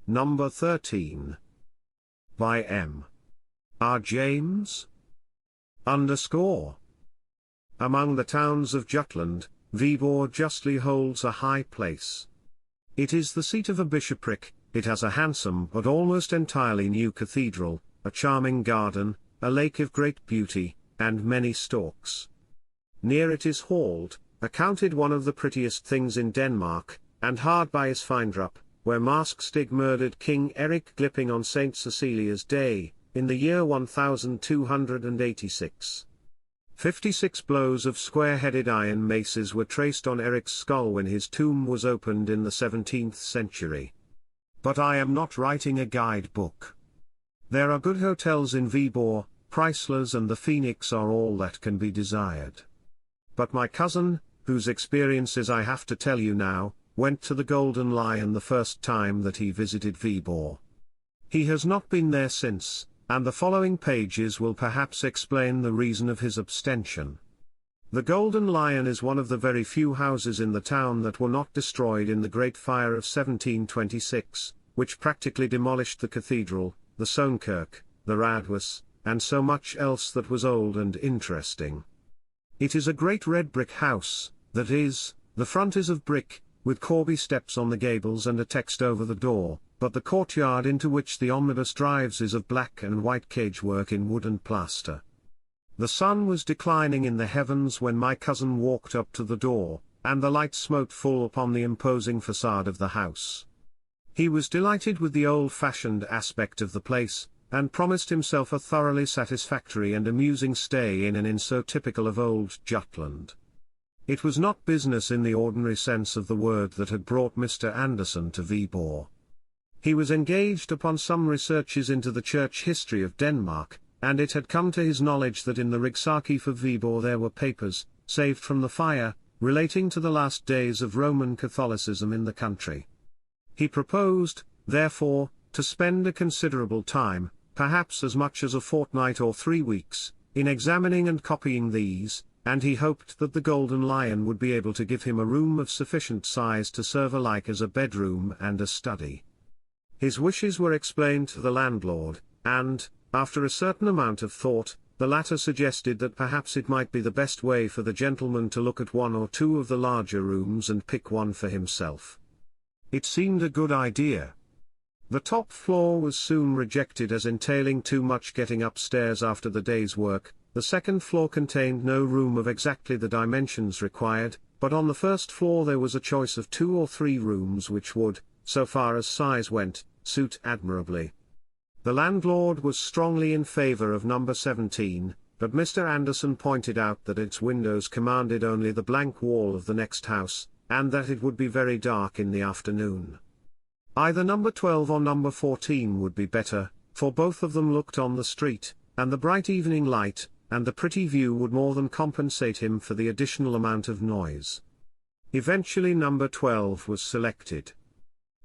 Number 13. By M. R. James. _. Among the towns of Jutland, Viborg justly holds a high place. It is the seat of a bishopric, it has a handsome but almost entirely new cathedral, a charming garden, a lake of great beauty, and many storks. Near it is Hald, accounted one of the prettiest things in Denmark, and hard by is Findrup, where Marskestig murdered King Eric Glipping on St. Cecilia's Day, in the year 1286. 56 blows of square-headed iron maces were traced on Eric's skull when his tomb was opened in the 17th century. But I am not writing a guidebook. There are good hotels in Viborg, Priceless and the Phoenix are all that can be desired. But my cousin, whose experiences I have to tell you now, went to the Golden Lion the first time that he visited Viborg. He has not been there since, and the following pages will perhaps explain the reason of his abstention. The Golden Lion is one of the very few houses in the town that were not destroyed in the Great Fire of 1726, which practically demolished the cathedral, the Sonkirk, the Radhuis, and so much else that was old and interesting. It is a great red brick house, that is, the front is of brick, with corbie steps on the gables and a text over the door, but the courtyard into which the omnibus drives is of black and white cagework in wood and plaster. The sun was declining in the heavens when my cousin walked up to the door, and the light smote full upon the imposing facade of the house. He was delighted with the old-fashioned aspect of the place, and promised himself a thoroughly satisfactory and amusing stay in an inn so typical of old Jutland. It was not business in the ordinary sense of the word that had brought Mr. Anderson to Viborg. He was engaged upon some researches into the church history of Denmark, and it had come to his knowledge that in the Rigsarchiv of Viborg there were papers, saved from the fire, relating to the last days of Roman Catholicism in the country. He proposed, therefore, to spend a considerable time, perhaps as much as a fortnight or 3 weeks, in examining and copying these, and he hoped that the Golden Lion would be able to give him a room of sufficient size to serve alike as a bedroom and a study. His wishes were explained to the landlord, and, after a certain amount of thought, the latter suggested that perhaps it might be the best way for the gentleman to look at 1 or 2 of the larger rooms and pick one for himself. It seemed a good idea. The top floor was soon rejected as entailing too much getting upstairs after the day's work. The second floor contained no room of exactly the dimensions required, but on the first floor there was a choice of 2 or 3 rooms which would, so far as size went, suit admirably. The landlord was strongly in favor of number 17, but Mr. Anderson pointed out that its windows commanded only the blank wall of the next house, and that it would be very dark in the afternoon. Either number 12 or number 14 would be better, for both of them looked on the street, and the bright evening light, and the pretty view would more than compensate him for the additional amount of noise. Eventually number 12 was selected.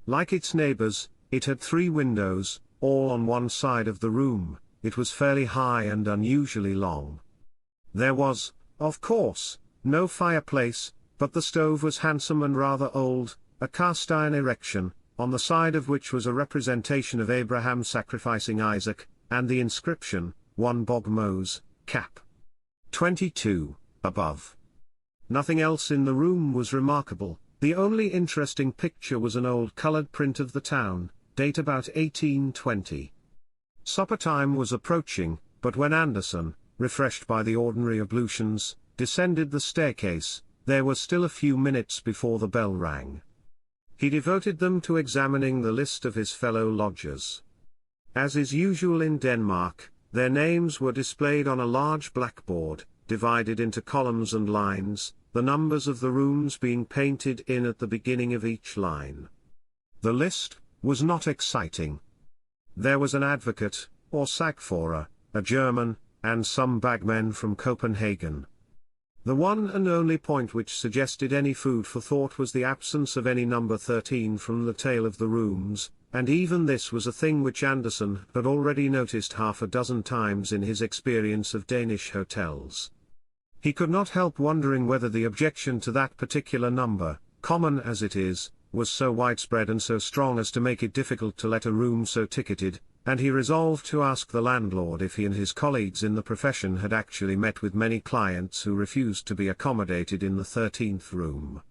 Like its neighbors, it had 3 windows, all on one side of the room. It was fairly high and unusually long. There was, of course, no fireplace, but the stove was handsome and rather old, a cast-iron erection, on the side of which was a representation of Abraham sacrificing Isaac, and the inscription, 1 Bog Mose, Cap. 22, above. Nothing else in the room was remarkable. The only interesting picture was an old colored print of the town, date about 1820. Supper time was approaching, but when Anderson, refreshed by the ordinary ablutions, descended the staircase, there were still a few minutes before the bell rang. He devoted them to examining the list of his fellow lodgers. As is usual in Denmark, their names were displayed on a large blackboard, divided into columns and lines, the numbers of the rooms being painted in at the beginning of each line. The list was not exciting. There was an advocate, or sagfører, a German, and some bagmen from Copenhagen. The one and only point which suggested any food for thought was the absence of any number 13 from the tale of the rooms, and even this was a thing which Anderson had already noticed half a dozen times in his experience of Danish hotels. He could not help wondering whether the objection to that particular number, common as it is, was so widespread and so strong as to make it difficult to let a room so ticketed, and he resolved to ask the landlord if he and his colleagues in the profession had actually met with many clients who refused to be accommodated in the 13th room.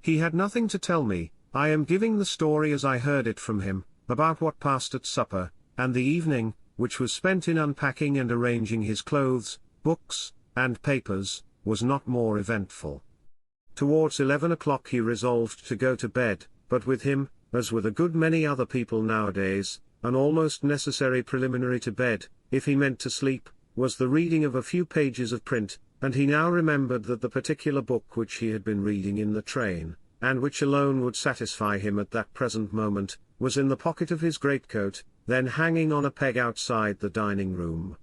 He had nothing to tell me. I am giving the story as I heard it from him, about what passed at supper, and the evening, which was spent in unpacking and arranging his clothes, books, and papers, was not more eventful. Towards 11 o'clock he resolved to go to bed, but with him, as with a good many other people nowadays, an almost necessary preliminary to bed, if he meant to sleep, was the reading of a few pages of print, and he now remembered that the particular book which he had been reading in the train, and which alone would satisfy him at that present moment, was in the pocket of his greatcoat, then hanging on a peg outside the dining room.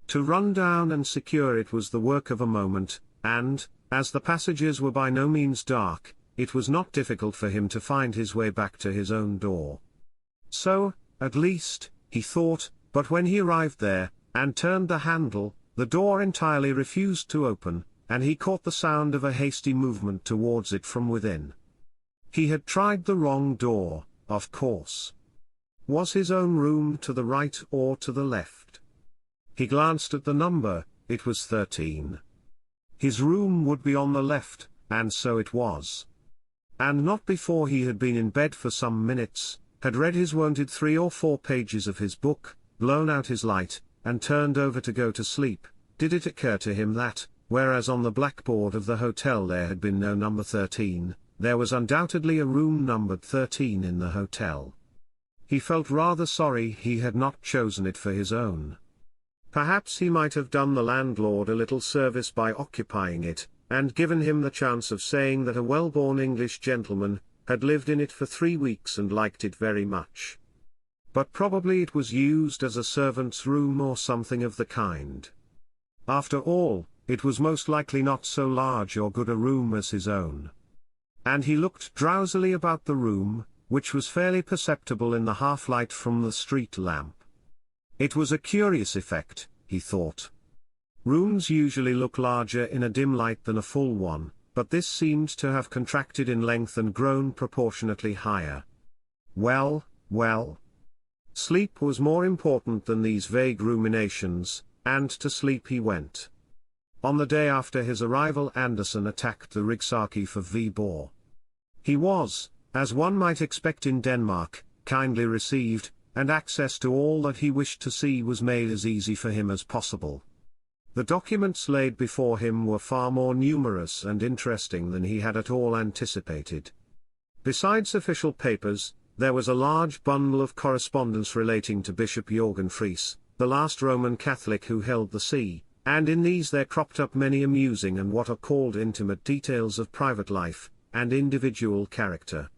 To run down and secure it was the work of a moment, and, as the passages were by no means dark, it was not difficult for him to find his way back to his own door. So, at least, he thought, but when he arrived there, and turned the handle, the door entirely refused to open, and he caught the sound of a hasty movement towards it from within. He had tried the wrong door, of course. Was his own room to the right or to the left? He glanced at the number, it was 13. His room would be on the left, and so it was. And not before he had been in bed for some minutes, had read his wonted 3 or 4 pages of his book, blown out his light, and turned over to go to sleep, did it occur to him that, whereas on the blackboard of the hotel there had been no number 13, there was undoubtedly a room numbered 13 in the hotel. He felt rather sorry he had not chosen it for his own. Perhaps he might have done the landlord a little service by occupying it, and given him the chance of saying that a well-born English gentleman had lived in it for 3 weeks and liked it very much. But probably it was used as a servant's room or something of the kind. After all, it was most likely not so large or good a room as his own. And he looked drowsily about the room, which was fairly perceptible in the half-light from the street lamp. It was a curious effect, he thought. Rooms usually look larger in a dim light than a full one, but this seemed to have contracted in length and grown proportionately higher. Well, well. Sleep was more important than these vague ruminations, and to sleep he went. On the day after his arrival Anderson attacked the Rigsarchiv for Viborg. He was, as one might expect in Denmark, kindly received, and access to all that he wished to see was made as easy for him as possible. The documents laid before him were far more numerous and interesting than he had at all anticipated. Besides official papers, there was a large bundle of correspondence relating to Bishop Jørgen Friis, the last Roman Catholic who held the see, and in these there cropped up many amusing and what are called intimate details of private life, and individual character.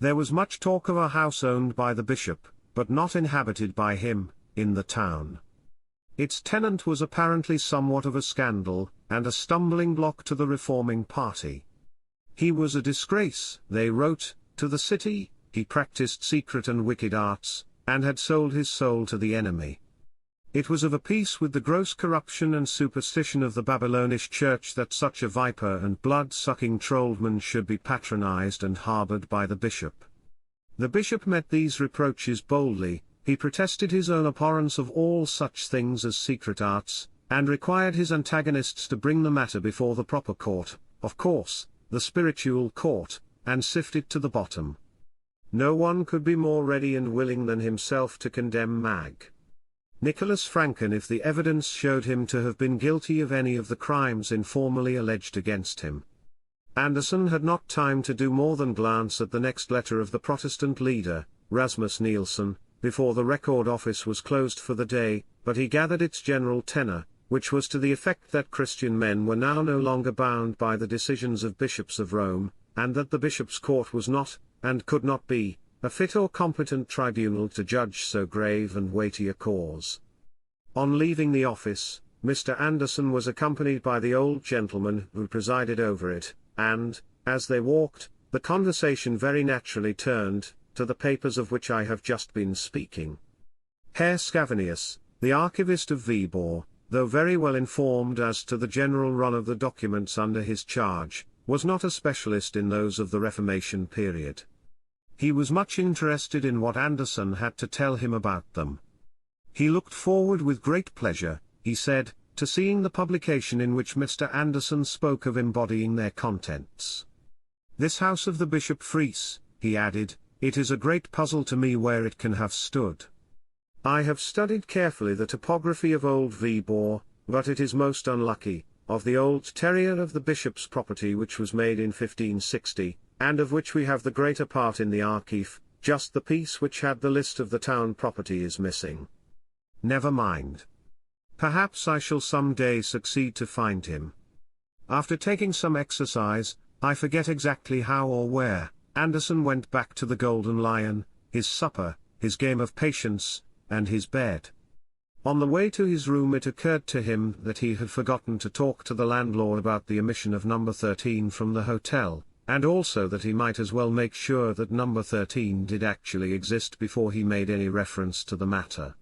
There was much talk of a house owned by the bishop, but not inhabited by him, in the town. Its tenant was apparently somewhat of a scandal, and a stumbling block to the reforming party. He was a disgrace, they wrote, to the city, he practiced secret and wicked arts, and had sold his soul to the enemy. It was of a piece with the gross corruption and superstition of the Babylonish church that such a viper and blood-sucking trollman should be patronized and harbored by the bishop. The bishop met these reproaches boldly, he protested his own abhorrence of all such things as secret arts, and required his antagonists to bring the matter before the proper court, of course, the spiritual court, and sift it to the bottom. No one could be more ready and willing than himself to condemn Mag. Nicholas Franken if the evidence showed him to have been guilty of any of the crimes informally alleged against him. Anderson had not time to do more than glance at the next letter of the Protestant leader, Rasmus Nielsen, before the record office was closed for the day, but he gathered its general tenor, which was to the effect that Christian men were now no longer bound by the decisions of bishops of Rome, and that the bishop's court was not, and could not be, a fit or competent tribunal to judge so grave and weighty a cause. On leaving the office, Mr. Anderson was accompanied by the old gentleman who presided over it, and, as they walked, the conversation very naturally turned to the papers of which I have just been speaking. Herr Scavenius, the archivist of Viborg, though very well informed as to the general run of the documents under his charge, was not a specialist in those of the Reformation period. He was much interested in what Anderson had to tell him about them. He looked forward with great pleasure, he said, to seeing the publication in which Mr. Anderson spoke of embodying their contents. "This house of the Bishop Fries," he added, "it is a great puzzle to me where it can have stood. I have studied carefully the topography of Old Viborg, but it is most unlucky, of the old terrier of the bishop's property which was made in 1560, and of which we have the greater part in the archive, just the piece which had the list of the town property is missing. Never mind. Perhaps I shall some day succeed to find him." After taking some exercise, I forget exactly how or where, Anderson went back to the Golden Lion, his supper, his game of patience, and his bed. On the way to his room it occurred to him that he had forgotten to talk to the landlord about the omission of number 13 from the hotel, and also that he might as well make sure that number 13 did actually exist before he made any reference to the matter.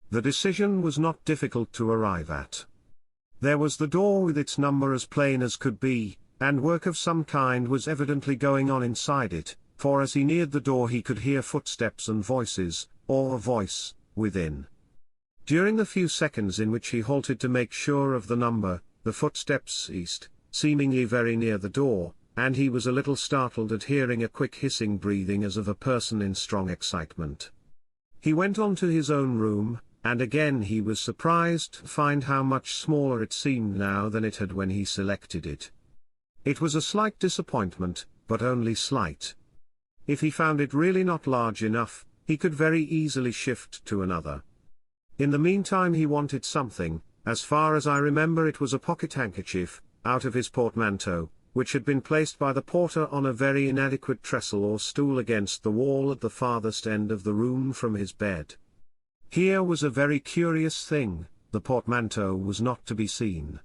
The decision was not difficult to arrive at. There was the door with its number as plain as could be, and work of some kind was evidently going on inside it, for as he neared the door he could hear footsteps and voices, or a voice, within. During the few seconds in which he halted to make sure of the number, the footsteps ceased, seemingly very near the door, and he was a little startled at hearing a quick hissing breathing as of a person in strong excitement. He went on to his own room, and again he was surprised to find how much smaller it seemed now than it had when he selected it. It was a slight disappointment, but only slight. If he found it really not large enough, he could very easily shift to another. In the meantime he wanted something, as far as I remember it was a pocket handkerchief, out of his portmanteau, which had been placed by the porter on a very inadequate trestle or stool against the wall at the farthest end of the room from his bed. Here was a very curious thing, the portmanteau was not to be seen.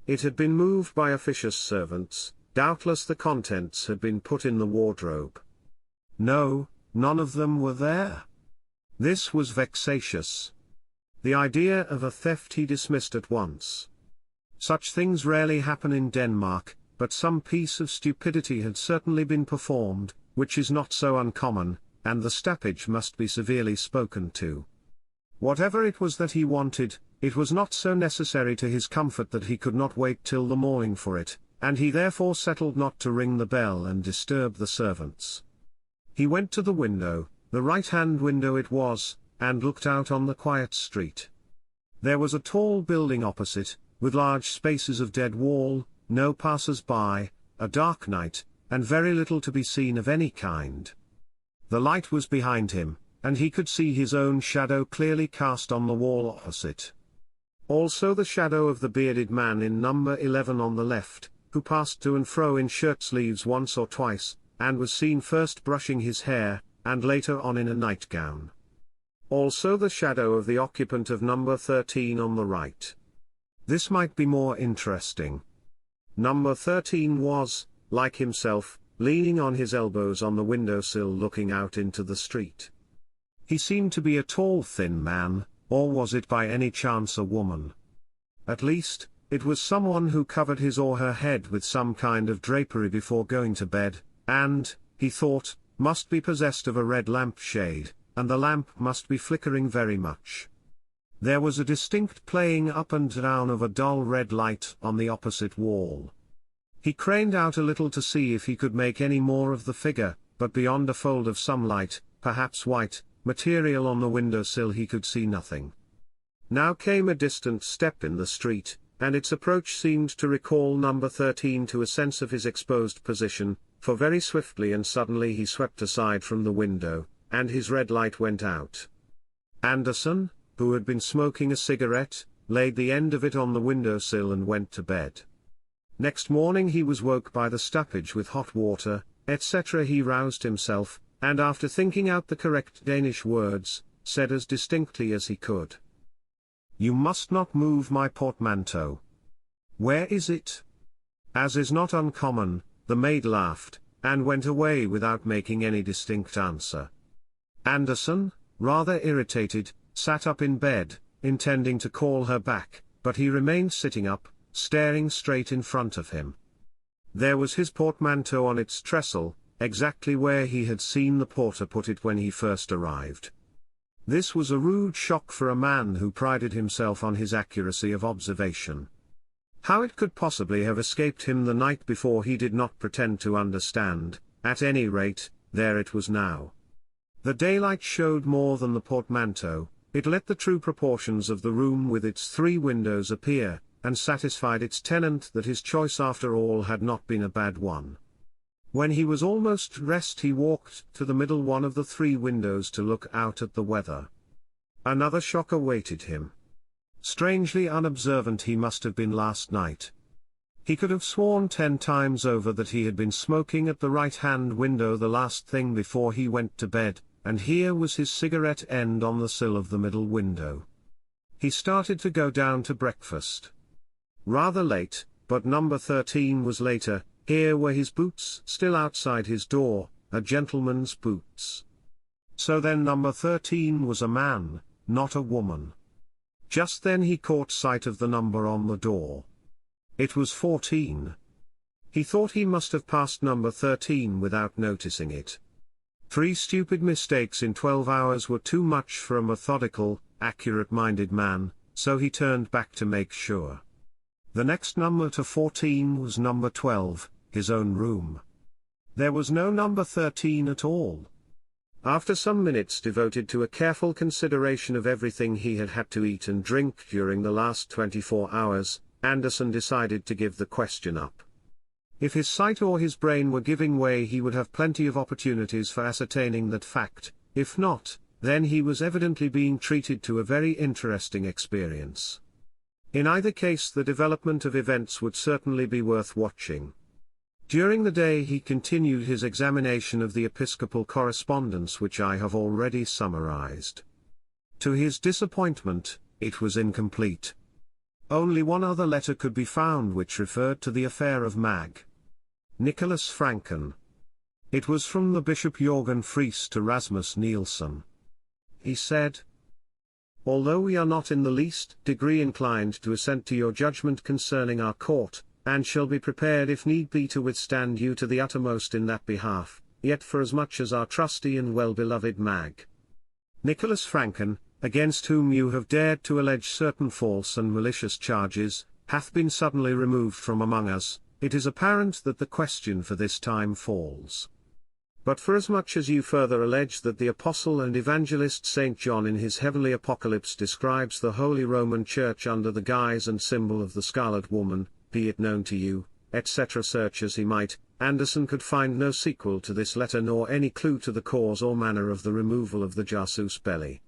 It had been moved by officious servants, doubtless the contents had been put in the wardrobe. No, none of them were there. This was vexatious. The idea of a theft he dismissed at once. Such things rarely happen in Denmark, but some piece of stupidity had certainly been performed, which is not so uncommon, and the stoppage must be severely spoken to. Whatever it was that he wanted, it was not so necessary to his comfort that he could not wait till the morning for it, and he therefore settled not to ring the bell and disturb the servants. He went to the window, the right-hand window it was, and looked out on the quiet street. There was a tall building opposite, with large spaces of dead wall, no passers-by, a dark night, and very little to be seen of any kind. The light was behind him, and he could see his own shadow clearly cast on the wall opposite. Also the shadow of the bearded man in number 11 on the left, who passed to and fro in shirt-sleeves once or twice, and was seen first brushing his hair, and later on in a nightgown. Also the shadow of the occupant of number 13 on the right. This might be more interesting. Number 13 was, like himself, leaning on his elbows on the windowsill looking out into the street. He seemed to be a tall thin man, or was it by any chance a woman? At least, it was someone who covered his or her head with some kind of drapery before going to bed, and, he thought, must be possessed of a red lampshade, and the lamp must be flickering very much. There was a distinct playing up and down of a dull red light on the opposite wall. He craned out a little to see if he could make any more of the figure, but beyond a fold of some light, perhaps white, material on the windowsill he could see nothing. Now came a distant step in the street, and its approach seemed to recall number 13 to a sense of his exposed position, for very swiftly and suddenly he swept aside from the window, and his red light went out. Anderson, who had been smoking a cigarette, laid the end of it on the windowsill and went to bed. Next morning he was woke by the stoppage with hot water, etc. He roused himself, and after thinking out the correct Danish words, said as distinctly as he could, "You must not move my portmanteau." "Where is it?" As is not uncommon, the maid laughed, and went away without making any distinct answer. Anderson, rather irritated, sat up in bed, intending to call her back, but he remained sitting up, staring straight in front of him. There was his portmanteau on its trestle, exactly where he had seen the porter put it when he first arrived. This was a rude shock for a man who prided himself on his accuracy of observation. How it could possibly have escaped him the night before he did not pretend to understand. At any rate, there it was now. The daylight showed more than the portmanteau, it let the true proportions of the room with its 3 windows appear, and satisfied its tenant that his choice after all had not been a bad one. When he was almost dressed he walked to the middle one of the 3 windows to look out at the weather. Another shock awaited him. Strangely unobservant he must have been last night. He could have sworn 10 times over that he had been smoking at the right-hand window the last thing before he went to bed, and here was his cigarette end on the sill of the middle window. He started to go down to breakfast. Rather late, but number 13 was later. Here were his boots still outside his door, a gentleman's boots. So then number 13 was a man, not a woman. Just then he caught sight of the number on the door. It was 14. He thought he must have passed number 13 without noticing it. 3 stupid mistakes in 12 hours were too much for a methodical, accurate-minded man, so he turned back to make sure. The next number to 14 was number 12, his own room. There was no number 13 at all. After some minutes devoted to a careful consideration of everything he had had to eat and drink during the last 24 hours, Anderson decided to give the question up. If his sight or his brain were giving way he would have plenty of opportunities for ascertaining that fact. If not, then he was evidently being treated to a very interesting experience. In either case the development of events would certainly be worth watching. During the day he continued his examination of the episcopal correspondence which I have already summarized. To his disappointment, it was incomplete. Only one other letter could be found which referred to the affair of Mag. Nicholas Franken. It was from the Bishop Jorgen Fries to Rasmus Nielsen. He said, "Although we are not in the least degree inclined to assent to your judgment concerning our court, and shall be prepared if need be to withstand you to the uttermost in that behalf, yet forasmuch as our trusty and well-beloved Mag. Nicholas Franken, against whom you have dared to allege certain false and malicious charges, hath been suddenly removed from among us, it is apparent that the question for this time falls. But forasmuch as you further allege that the Apostle and Evangelist St. John in his heavenly Apocalypse describes the Holy Roman Church under the guise and symbol of the Scarlet Woman, be it known to you, etc. Search as he might, Anderson could find no sequel to this letter nor any clue to the cause or manner of the removal of the jasus belli.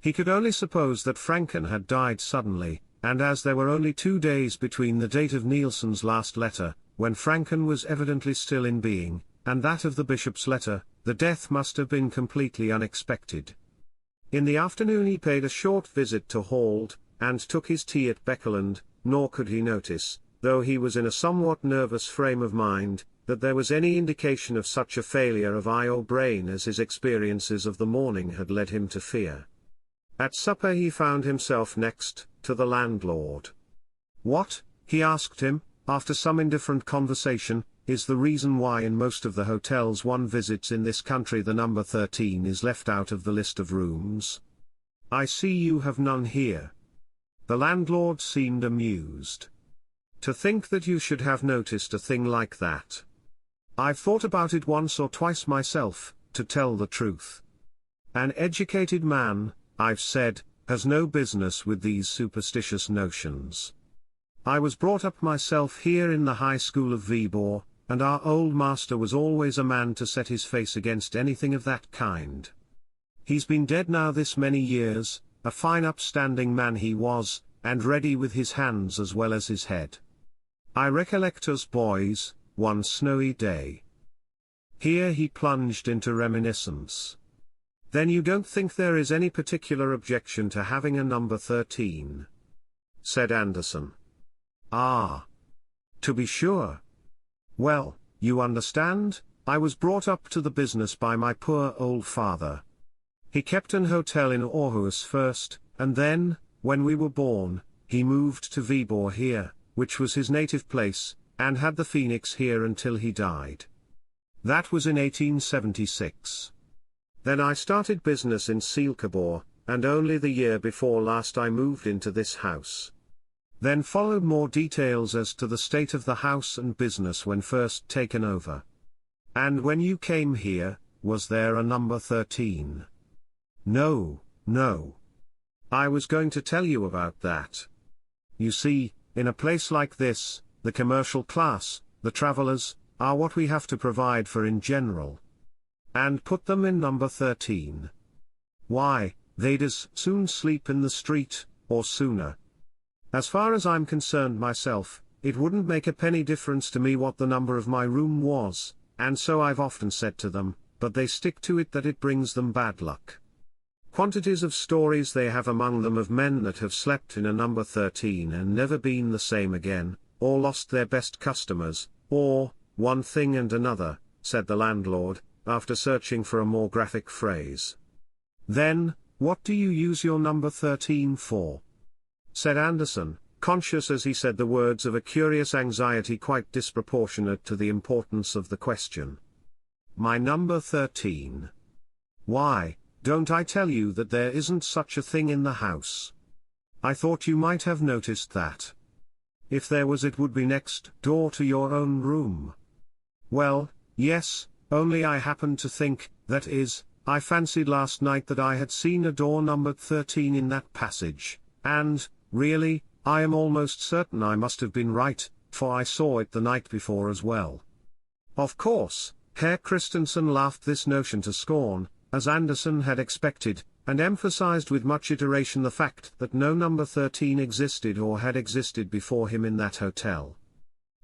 He could only suppose that Franken had died suddenly, and as there were only 2 days between the date of Nielsen's last letter, when Franken was evidently still in being, and that of the bishop's letter, the death must have been completely unexpected. In the afternoon he paid a short visit to Hald, and took his tea at Beckeland, nor could he notice, though he was in a somewhat nervous frame of mind, that there was any indication of such a failure of eye or brain as his experiences of the morning had led him to fear. At supper he found himself next to the landlord. "What," he asked him, after some indifferent conversation, "is the reason why in most of the hotels one visits in this country the number 13 is left out of the list of rooms? I see you have none here." The landlord seemed amused. "To think that you should have noticed a thing like that. I've thought about it once or twice myself, to tell the truth. An educated man, I've said, has no business with these superstitious notions. I was brought up myself here in the high school of Viborg, and our old master was always a man to set his face against anything of that kind. He's been dead now this many years, a fine upstanding man he was, and ready with his hands as well as his head. I recollect us boys, one snowy day." Here he plunged into reminiscence. "Then you don't think there is any particular objection to having a number 13? said Anderson. "Ah. To be sure. Well, you understand, I was brought up to the business by my poor old father. He kept an hotel in Aarhus first, and then, when we were born, he moved to Viborg here, which was his native place, and had the Phoenix here until he died. That was in 1876. Then I started business in Seelkebor, and only the year before last I moved into this house. Then followed more details as to the state of the house and business when first taken over. And when you came here, was there a number 13? No, no. I was going to tell you about that. You see, in a place like this, the commercial class, the travelers, are what we have to provide for in general. And put them in number 13. Why, they'd as soon sleep in the street, or sooner. As far as I'm concerned myself, it wouldn't make a penny difference to me what the number of my room was, and so I've often said to them, but they stick to it that it brings them bad luck. Quantities of stories they have among them of men that have slept in a number 13 and never been the same again, or lost their best customers, or, one thing and another, said the landlord, after searching for a more graphic phrase. Then, what do you use your number 13 for? Said Anderson, conscious as he said the words of a curious anxiety quite disproportionate to the importance of the question. My number 13. Why, don't I tell you that there isn't such a thing in the house? I thought you might have noticed that. If there was, it would be next door to your own room. Well, yes, only I happened to think, that is, I fancied last night that I had seen a door numbered 13 in that passage, and, really, I am almost certain I must have been right, for I saw it the night before as well. Of course, Herr Christensen laughed this notion to scorn, as Anderson had expected, and emphasized with much iteration the fact that no number 13 existed or had existed before him in that hotel.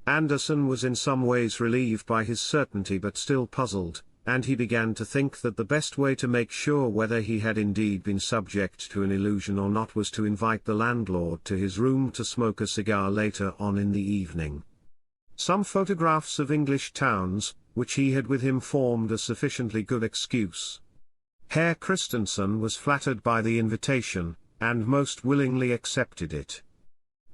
Anderson was in some ways relieved by his certainty but still puzzled, and he began to think that the best way to make sure whether he had indeed been subject to an illusion or not was to invite the landlord to his room to smoke a cigar later on in the evening. Some photographs of English towns, which he had with him, formed a sufficiently good excuse. Herr Christensen was flattered by the invitation, and most willingly accepted it.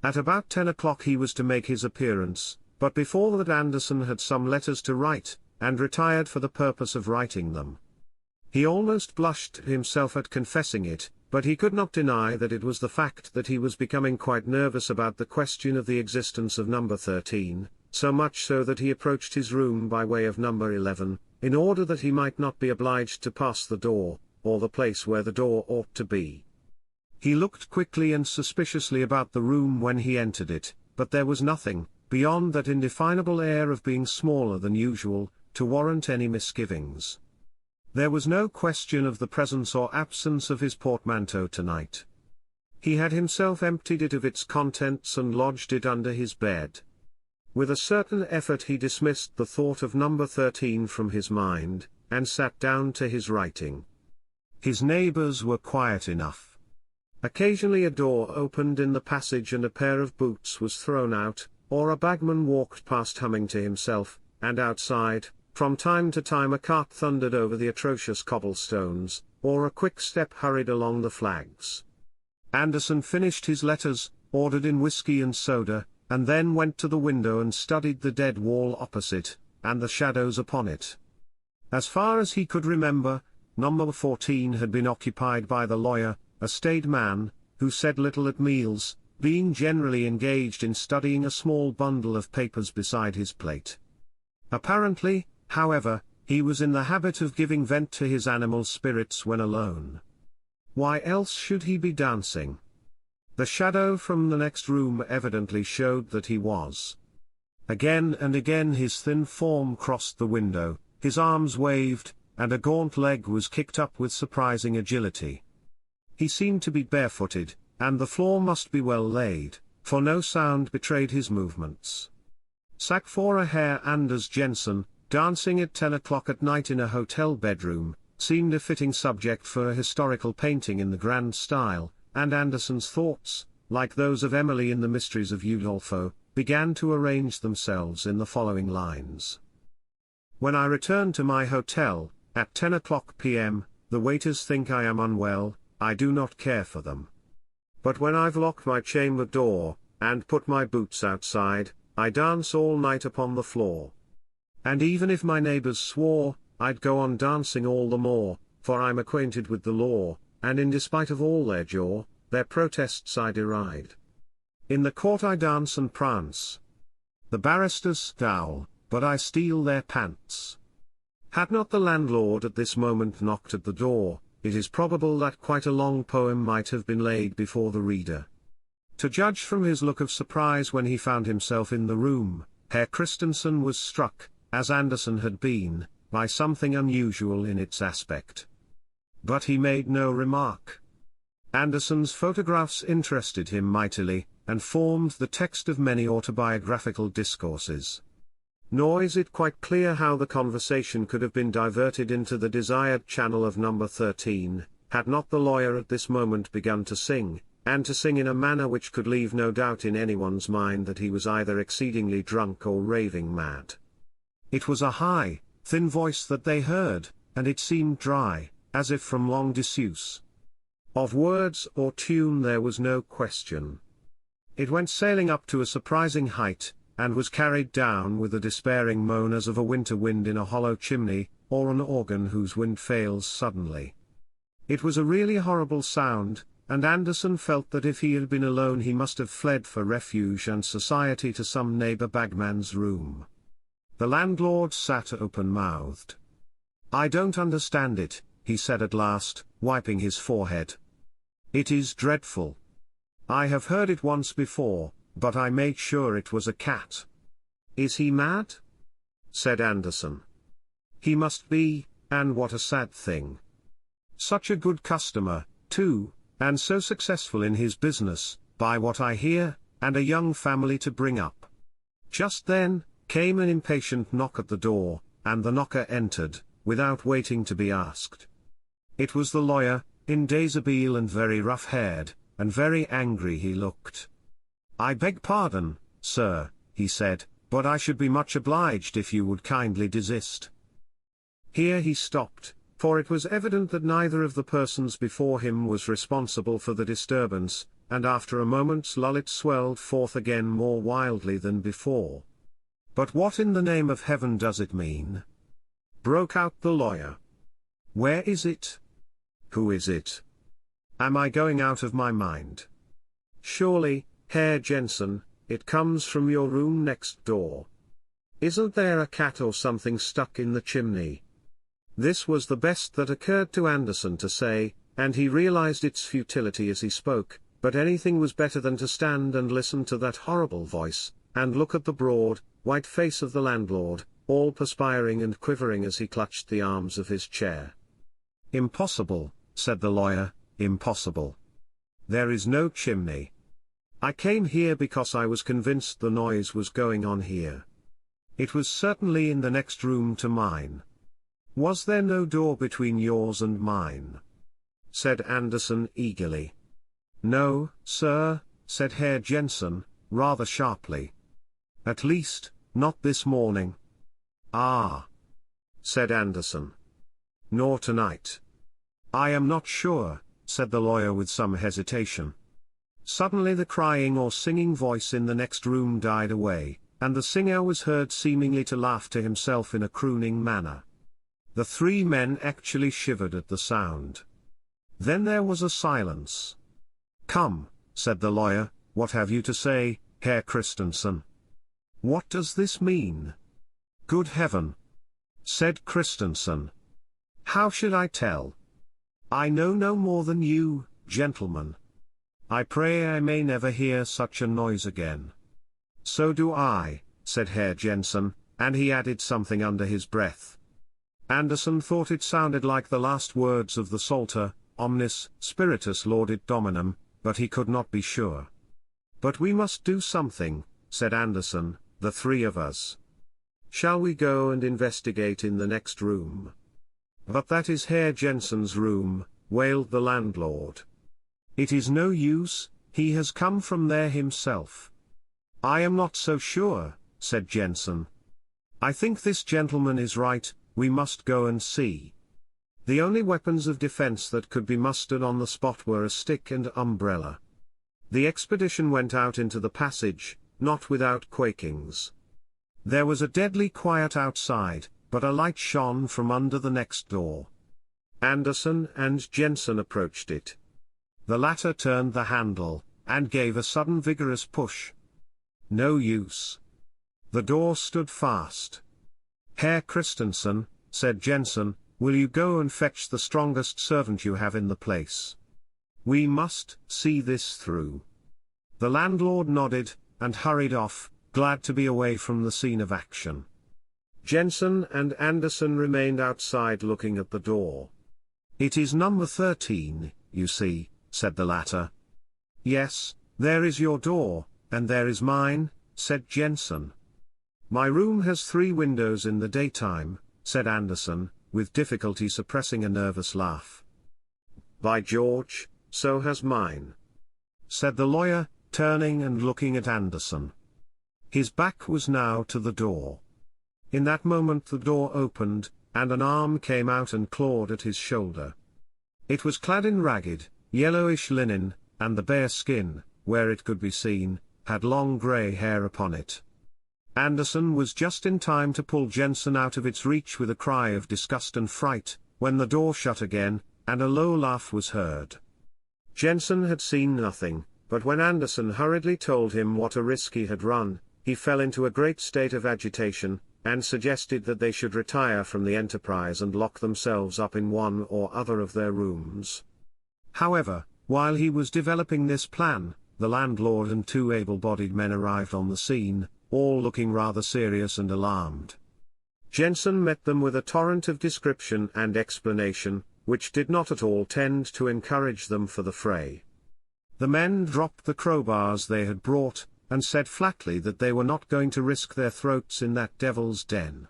At about 10 o'clock he was to make his appearance, but before that Anderson had some letters to write, and retired for the purpose of writing them. He almost blushed himself at confessing it, but he could not deny that it was the fact that he was becoming quite nervous about the question of the existence of number 13, so much so that he approached his room by way of number 11, in order that he might not be obliged to pass the door, or the place where the door ought to be. He looked quickly and suspiciously about the room when he entered it, but there was nothing, beyond that indefinable air of being smaller than usual, to warrant any misgivings. There was no question of the presence or absence of his portmanteau tonight. He had himself emptied it of its contents and lodged it under his bed. With a certain effort he dismissed the thought of number 13 from his mind, and sat down to his writing. His neighbors were quiet enough. Occasionally a door opened in the passage and a pair of boots was thrown out, or a bagman walked past humming to himself, and outside, from time to time a cart thundered over the atrocious cobblestones, or a quick step hurried along the flags. Anderson finished his letters, ordered in whiskey and soda, and then went to the window and studied the dead wall opposite, and the shadows upon it. As far as he could remember, number 14 had been occupied by the lawyer, a staid man, who said little at meals, being generally engaged in studying a small bundle of papers beside his plate. Apparently, however, he was in the habit of giving vent to his animal spirits when alone. Why else should he be dancing? The shadow from the next room evidently showed that he was. Again and again his thin form crossed the window, his arms waved, and a gaunt leg was kicked up with surprising agility. He seemed to be barefooted, and the floor must be well laid, for no sound betrayed his movements. Sack for a Herr Anders Jensen, dancing at 10 o'clock at night in a hotel bedroom, seemed a fitting subject for a historical painting in the grand style, and Anderson's thoughts, like those of Emily in the Mysteries of Udolpho, began to arrange themselves in the following lines. When I return to my hotel, at 10 o'clock p.m., the waiters think I am unwell, I do not care for them. But when I've locked my chamber door, and put my boots outside, I dance all night upon the floor. And even if my neighbors swore, I'd go on dancing all the more, for I'm acquainted with the law, and in despite of all their jaw, their protests I deride. In the court I dance and prance. The barristers scowl, but I steal their pants. Had not the landlord at this moment knocked at the door, it is probable that quite a long poem might have been laid before the reader. To judge from his look of surprise when he found himself in the room, Herr Christensen was struck, as Andersen had been, by something unusual in its aspect. But he made no remark. Andersen's photographs interested him mightily, and formed the text of many autobiographical discourses. Nor is it quite clear how the conversation could have been diverted into the desired channel of number 13, had not the lawyer at this moment begun to sing, and to sing in a manner which could leave no doubt in anyone's mind that he was either exceedingly drunk or raving mad. It was a high, thin voice that they heard, and it seemed dry, as if from long disuse. Of words or tune there was no question. It went sailing up to a surprising height, and was carried down with the despairing moan as of a winter wind in a hollow chimney, or an organ whose wind fails suddenly. It was a really horrible sound, and Andersen felt that if he had been alone he must have fled for refuge and society to some neighbor bagman's room. The landlord sat open-mouthed. "I don't understand it," he said at last, wiping his forehead. "It is dreadful. I have heard it once before, but I made sure it was a cat." "Is he mad?" said Andersen. "He must be, and what a sad thing. Such a good customer, too, and so successful in his business, by what I hear, and a young family to bring up." Just then, came an impatient knock at the door, and the knocker entered, without waiting to be asked. It was the lawyer, in deshabille and very rough-haired, and very angry he looked. "I beg pardon, sir," he said, "but I should be much obliged if you would kindly desist." Here he stopped, for it was evident that neither of the persons before him was responsible for the disturbance, and after a moment's lull it swelled forth again more wildly than before. "But what in the name of heaven does it mean?" broke out the lawyer. "Where is it? Who is it? Am I going out of my mind? Surely, Herr Jensen, it comes from your room next door. Isn't there a cat or something stuck in the chimney?" This was the best that occurred to Andersen to say, and he realized its futility as he spoke, but anything was better than to stand and listen to that horrible voice, and look at the broad, white face of the landlord, all perspiring and quivering as he clutched the arms of his chair. "Impossible," said the lawyer, "impossible. There is no chimney. I came here because I was convinced the noise was going on here. It was certainly in the next room to mine. Was there no door between yours and mine?" said Andersen eagerly. "No, sir," said Herr Jensen, rather sharply. "At least, not this morning." "Ah," said Andersen. "Nor tonight?" "I am not sure," said the lawyer with some hesitation. Suddenly the crying or singing voice in the next room died away, and the singer was heard seemingly to laugh to himself in a crooning manner. The three men actually shivered at the sound. Then there was a silence. "Come," said the lawyer, "what have you to say, Herr Christensen? What does this mean?" "Good heaven!" said Christensen. "How should I tell? I know no more than you, gentlemen. I pray I may never hear such a noise again." "So do I," said Herr Jensen, and he added something under his breath. Andersen thought it sounded like the last words of the Psalter, "Omnis spiritus laudit Dominum," but he could not be sure. "But we must do something," said Andersen, "the three of us. Shall we go and investigate in the next room?" "But that is Herr Jensen's room," wailed the landlord. "It is no use, he has come from there himself." "I am not so sure," said Jensen. "I think this gentleman is right, we must go and see." The only weapons of defense that could be mustered on the spot were a stick and umbrella. The expedition went out into the passage, not without quakings. There was a deadly quiet outside, but a light shone from under the next door. Anderson and Jensen approached it. The latter turned the handle, and gave a sudden vigorous push. No use. The door stood fast. "Herr Christensen," said Jensen, "will you go and fetch the strongest servant you have in the place? We must see this through." The landlord nodded, and hurried off, glad to be away from the scene of action. Jensen and Anderson remained outside looking at the door. "It is number 13, you see," said the latter. "Yes, there is your door, and there is mine," said Jensen. "My room has 3 windows in the daytime," said Anderson, with difficulty suppressing a nervous laugh. "By George, so has mine," said the lawyer, turning and looking at Anderson. His back was now to the door. In that moment the door opened, and an arm came out and clawed at his shoulder. It was clad in ragged, yellowish linen, and the bare skin, where it could be seen, had long grey hair upon it. Anderson was just in time to pull Jensen out of its reach with a cry of disgust and fright, when the door shut again, and a low laugh was heard. Jensen had seen nothing, but when Anderson hurriedly told him what a risk he had run, he fell into a great state of agitation, and suggested that they should retire from the enterprise and lock themselves up in one or other of their rooms. However, while he was developing this plan, the landlord and 2 able-bodied men arrived on the scene, all looking rather serious and alarmed. Jensen met them with a torrent of description and explanation, which did not at all tend to encourage them for the fray. The men dropped the crowbars they had brought, and said flatly that they were not going to risk their throats in that devil's den.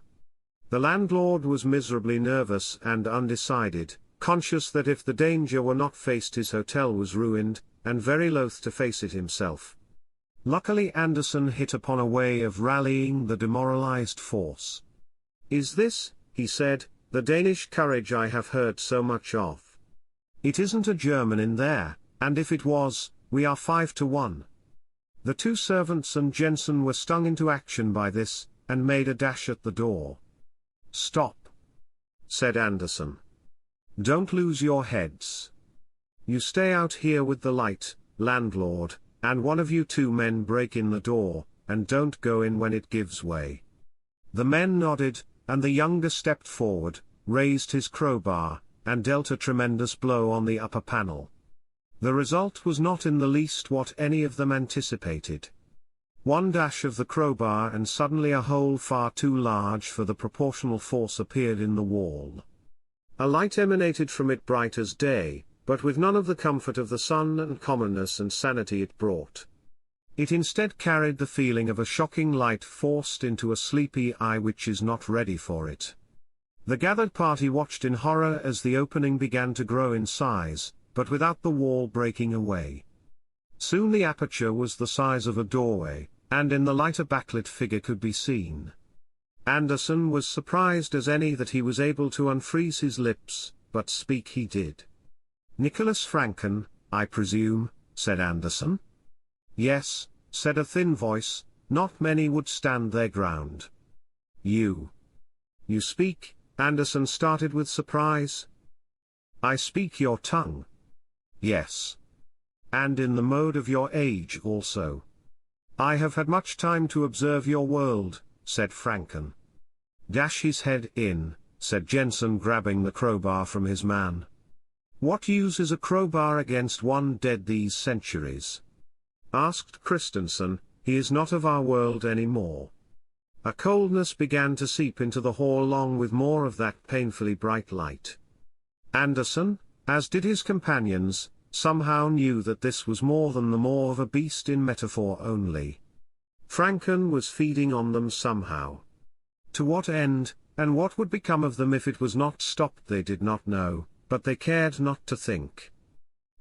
The landlord was miserably nervous and undecided, conscious that if the danger were not faced his hotel was ruined, and very loath to face it himself. Luckily Anderson hit upon a way of rallying the demoralized force. "Is this," he said, "the Danish courage I have heard so much of? It isn't a German in there, and if it was, we are 5 to 1. The 2 servants and Jensen were stung into action by this, and made a dash at the door. "Stop," said Anderson. "Don't lose your heads. You stay out here with the light, landlord, and one of you 2 men break in the door, and don't go in when it gives way." The men nodded, and the younger stepped forward, raised his crowbar, and dealt a tremendous blow on the upper panel. The result was not in the least what any of them anticipated. One dash of the crowbar and suddenly a hole far too large for the proportional force appeared in the wall. A light emanated from it bright as day, but with none of the comfort of the sun and commonness and sanity it brought. It instead carried the feeling of a shocking light forced into a sleepy eye which is not ready for it. The gathered party watched in horror as the opening began to grow in size, but without the wall breaking away. Soon the aperture was the size of a doorway, and in the light a backlit figure could be seen. Anderson was surprised as any that he was able to unfreeze his lips, but speak he did. "Nicholas Franken, I presume," said Anderson. "Yes," said a thin voice, "not many would stand their ground." You speak?" Anderson started with surprise. "I speak your tongue." "Yes. And in the mode of your age also." "I have had much time to observe your world," said Franken. "Dash his head in," said Jensen, grabbing the crowbar from his man. "What use is a crowbar against one dead these centuries?" asked Christensen. "He is not of our world any more." A coldness began to seep into the hall along with more of that painfully bright light. Anderson, as did his companions, somehow knew that this was more than the maw of a beast in metaphor only. Franken was feeding on them somehow. To what end, and what would become of them if it was not stopped they did not know, but they cared not to think.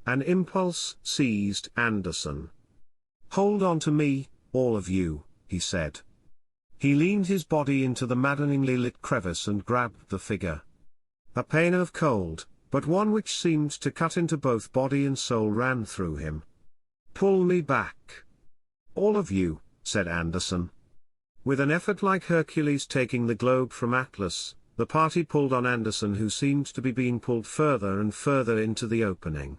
An impulse seized Anderson. "Hold on to me, all of you," he said. He leaned his body into the maddeningly lit crevice and grabbed the figure. A pain of cold, but one which seemed to cut into both body and soul, ran through him. "Pull me back. All of you," said Anderson. With an effort like Hercules taking the globe from Atlas, the party pulled on Anderson, who seemed to be being pulled further and further into the opening.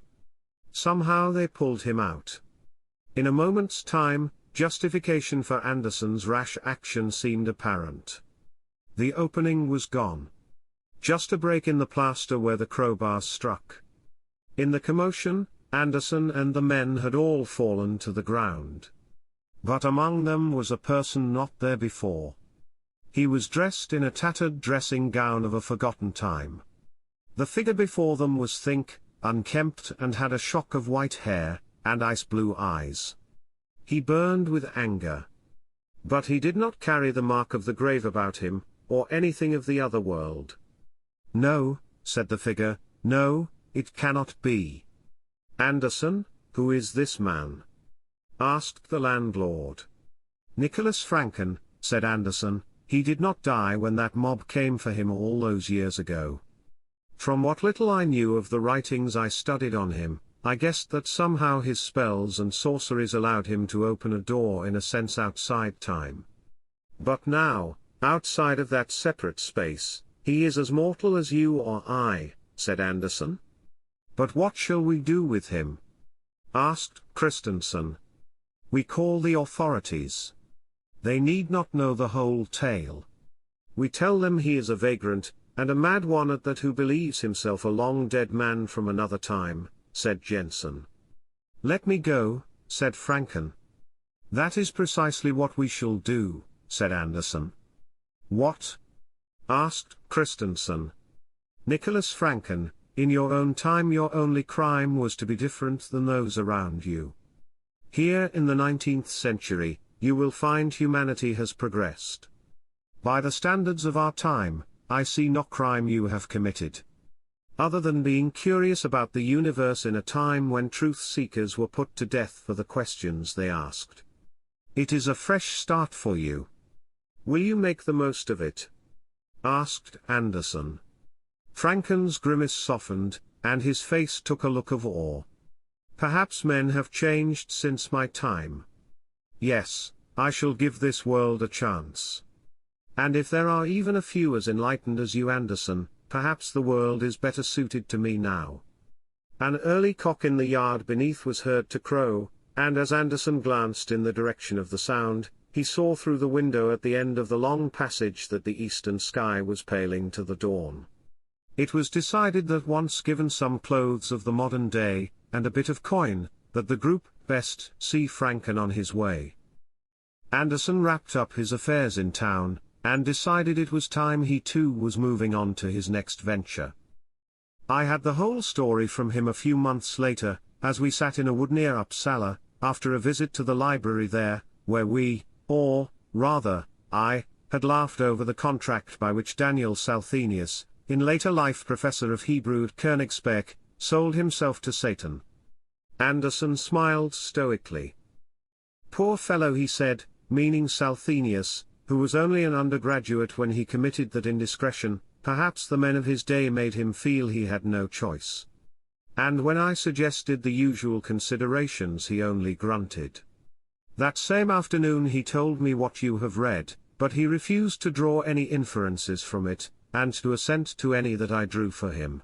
Somehow they pulled him out. In a moment's time, justification for Anderson's rash action seemed apparent. The opening was gone. Just a break in the plaster where the crowbars struck. In the commotion, Anderson and the men had all fallen to the ground. But among them was a person not there before. He was dressed in a tattered dressing gown of a forgotten time. The figure before them was thick, unkempt, and had a shock of white hair, and ice-blue eyes. He burned with anger. But he did not carry the mark of the grave about him, or anything of the other world. "No," said the figure, "no, it cannot be." "Anderson, who is this man?" asked the landlord. "Nicholas Franken," said Anderson. "He did not die when that mob came for him all those years ago. From what little I knew of the writings I studied on him, I guessed that somehow his spells and sorceries allowed him to open a door in a sense outside time. But now, outside of that separate space, he is as mortal as you or I," said Anderson. "But what shall we do with him?" asked Christensen. "We call the authorities. They need not know the whole tale. We tell them he is a vagrant, and a mad one at that, who believes himself a long-dead man from another time," said Jensen. "Let me go," said Franken. "That is precisely what we shall do," said Anderson. "What?" asked Christensen. "Nicholas Franken, in your own time your only crime was to be different than those around you. Here in the 19th century, you will find humanity has progressed. By the standards of our time, I see no crime you have committed, other than being curious about the universe in a time when truth-seekers were put to death for the questions they asked. It is a fresh start for you. Will you make the most of it?" asked Anderson. Franken's grimace softened, and his face took a look of awe. "Perhaps men have changed since my time. Yes, I shall give this world a chance. And if there are even a few as enlightened as you, Anderson, perhaps the world is better suited to me now." An early cock in the yard beneath was heard to crow, and as Anderson glanced in the direction of the sound, he saw through the window at the end of the long passage that the eastern sky was paling to the dawn. It was decided that once given some clothes of the modern day, and a bit of coin, that the group best see Franken on his way. Anderson wrapped up his affairs in town, and decided it was time he too was moving on to his next venture. I had the whole story from him a few months later, as we sat in a wood near Uppsala, after a visit to the library there, where we, or, rather, I, had laughed over the contract by which Daniel Salthenius, in later life professor of Hebrew at Königsberg, sold himself to Satan. Anderson smiled stoically. "Poor fellow," he said, meaning Salthenius, who was only an undergraduate when he committed that indiscretion. "Perhaps the men of his day made him feel he had no choice. And when I suggested the usual considerations he only grunted. That same afternoon he told me what you have read, but he refused to draw any inferences from it, and to assent to any that I drew for him.